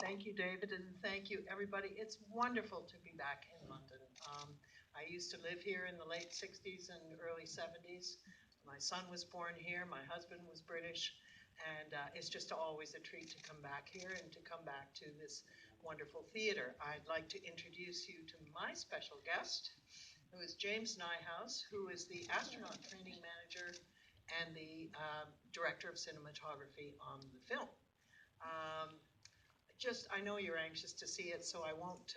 Thank you, David, and thank you, everybody. It's wonderful to be back in London. I used to live here in the late 60s and early 70s. My son was born here, my husband was British, and it's just always a treat to come back here and to come back to this wonderful theater. I'd like to introduce you to my special guest, who is James Nyhouse, who is the astronaut training manager and the director of cinematography on the film. I know you're anxious to see it, so I won't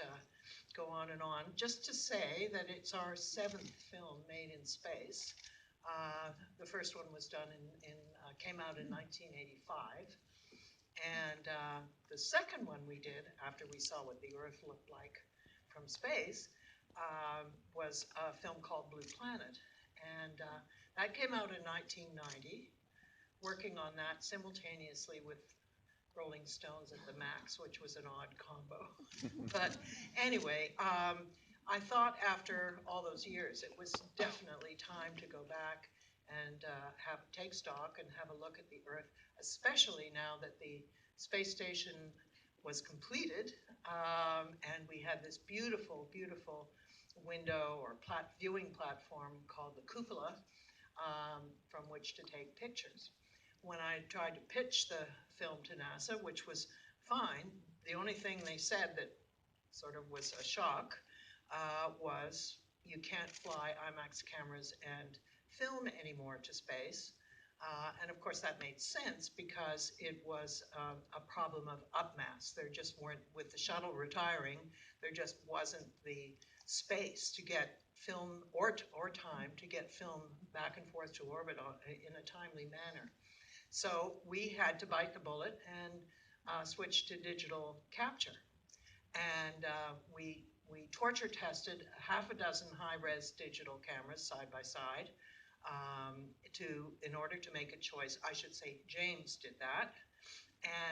go on and on. Just to say that it's our 7th film made in space. The first one was done came out in 1985. And the second one we did, after we saw what the Earth looked like from space, was a film called Blue Planet. And that came out in 1990, working on that simultaneously with Rolling Stones at the Max, which was an odd combo. But anyway, I thought after all those years, it was definitely time to go back and take stock and have a look at the Earth, especially now that the space station was completed, and we had this beautiful, beautiful window or viewing platform called the cupola, from which to take pictures. When I tried to pitch the film to NASA, which was fine, the only thing they said that sort of was a shock was you can't fly IMAX cameras and film anymore to space. And of course that made sense because it was a problem of upmass. There just weren't, with the shuttle retiring, there just wasn't the space to get film or time to get film back and forth to orbit in a timely manner. So we had to bite the bullet and switch to digital capture. And we torture tested half a dozen high-res digital cameras side by side in order to make a choice. I should say James did that.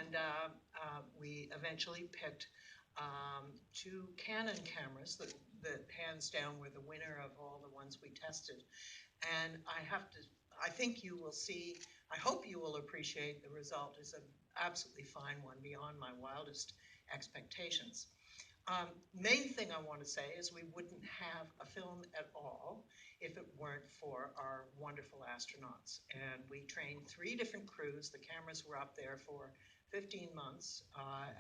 And we eventually picked 2 Canon cameras that hands down were the winner of all the ones we tested. And I think you will see, I hope you will appreciate the result is an absolutely fine one beyond my wildest expectations. Main thing I want to say is we wouldn't have a film at all if it weren't for our wonderful astronauts. And we trained 3 different crews. The cameras were up there for 15 months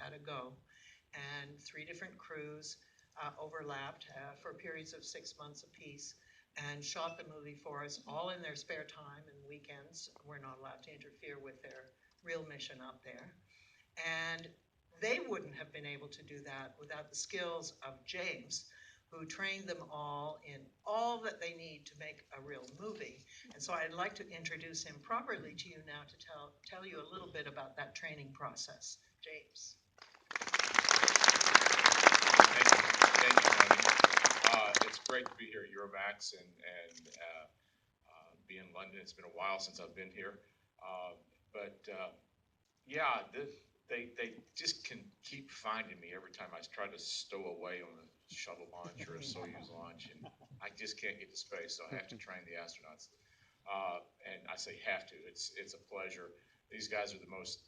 at a go. And 3 different crews overlapped for periods of 6 months apiece, and shot the movie for us all in their spare time and weekends. We're not allowed to interfere with their real mission up there. And they wouldn't have been able to do that without the skills of James, who trained them all in all that they need to make a real movie. And so I'd like to introduce him properly to you now to tell you a little bit about that training process. James. Thank you, Toni. It's great to be here at IMAX and be in London. It's been a while since I've been here. Yeah, they just can keep finding me every time I try to stow away on a shuttle launch or a Soyuz launch, and I just can't get to space, so I have to train the astronauts. And I say have to. It's a pleasure. These guys are the most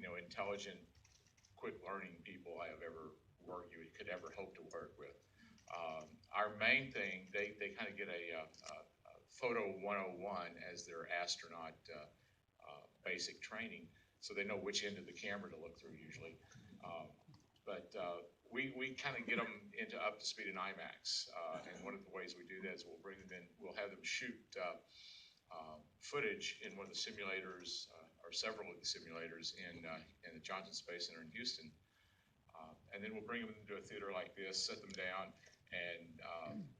intelligent, quick learning people I have ever could ever hope to work with. Our main thing, they kind of get a photo 101 as their astronaut basic training, so they know which end of the camera to look through usually. We kind of get them up to speed in IMAX, and one of the ways we do that is we'll bring them in, we'll have them shoot footage in one of the simulators, or several of the simulators in the Johnson Space Center in Houston. And then we'll bring them into a theater like this, set them down, and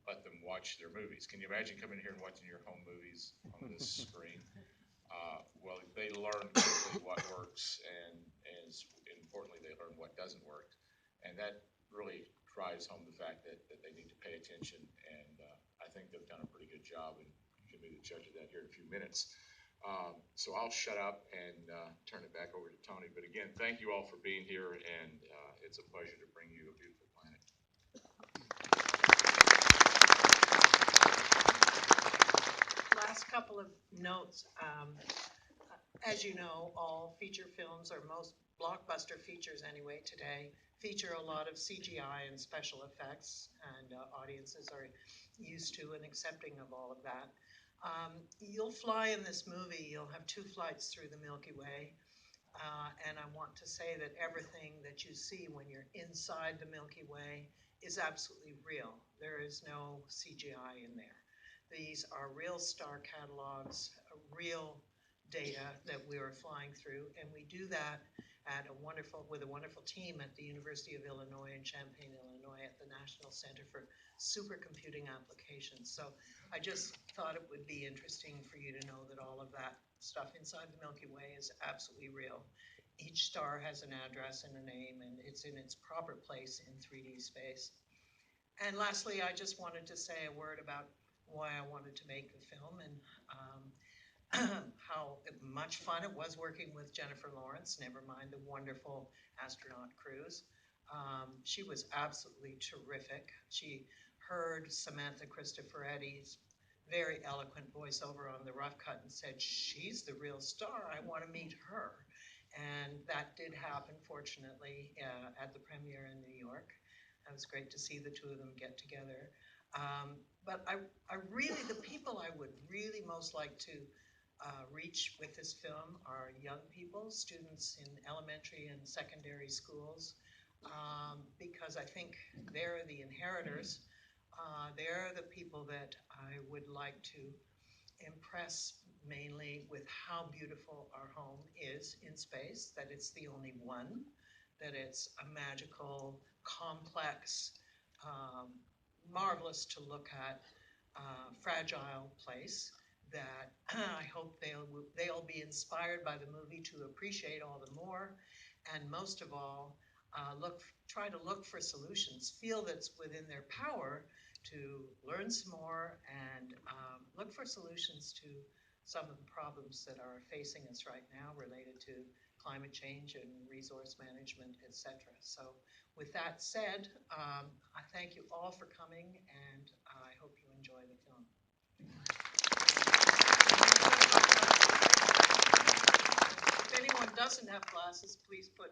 let them watch their movies. Can you imagine coming here and watching your home movies on this screen? Well, they learn quickly what works, and importantly, they learn what doesn't work. And that really drives home the fact that they need to pay attention, and I think they've done a pretty good job, and you can be the judge of that here in a few minutes. So I'll shut up and turn it back over to Toni. But again, thank you all for being here, and it's a pleasure to bring you a beautiful planet. Last couple of notes. As you know, all feature films, or most blockbuster features anyway today, feature a lot of CGI and special effects, and audiences are used to and accepting of all of that. You'll fly in this movie, you'll have two flights through the Milky Way. And I want to say that everything that you see when you're inside the Milky Way is absolutely real. There is no CGI in there. These are real star catalogs, real data that we are flying through, and we do that with a wonderful team at the University of Illinois in Champaign, Illinois, at the National Center for Supercomputing Applications. So I just thought it would be interesting for you to know that all of that stuff inside the Milky Way is absolutely real. Each star has an address and a name, and it's in its proper place in 3D space. And lastly, I just wanted to say a word about why I wanted to make the film, and how much fun it was working with Jennifer Lawrence, never mind the wonderful astronaut crews. She was absolutely terrific. She heard Samantha Cristoforetti's very eloquent voiceover on the rough cut and said, "She's the real star, I want to meet her." And that did happen, fortunately, at the premiere in New York. It was great to see the two of them get together. But I really, the people I would really most like to reach with this film are young people, students in elementary and secondary schools, because I think they're the inheritors. They're the people that I would like to impress mainly with how beautiful our home is in space, that it's the only one, that it's a magical, complex, um, marvelous to look at, fragile place that I hope they'll be inspired by the movie to appreciate all the more, and most of all, try to look for solutions. Feel that's within their power to learn some more and look for solutions to some of the problems that are facing us right now related to climate change and resource management, etc. So, with that said, I thank you all for coming, and I hope you enjoy the film. If anyone doesn't have glasses, please put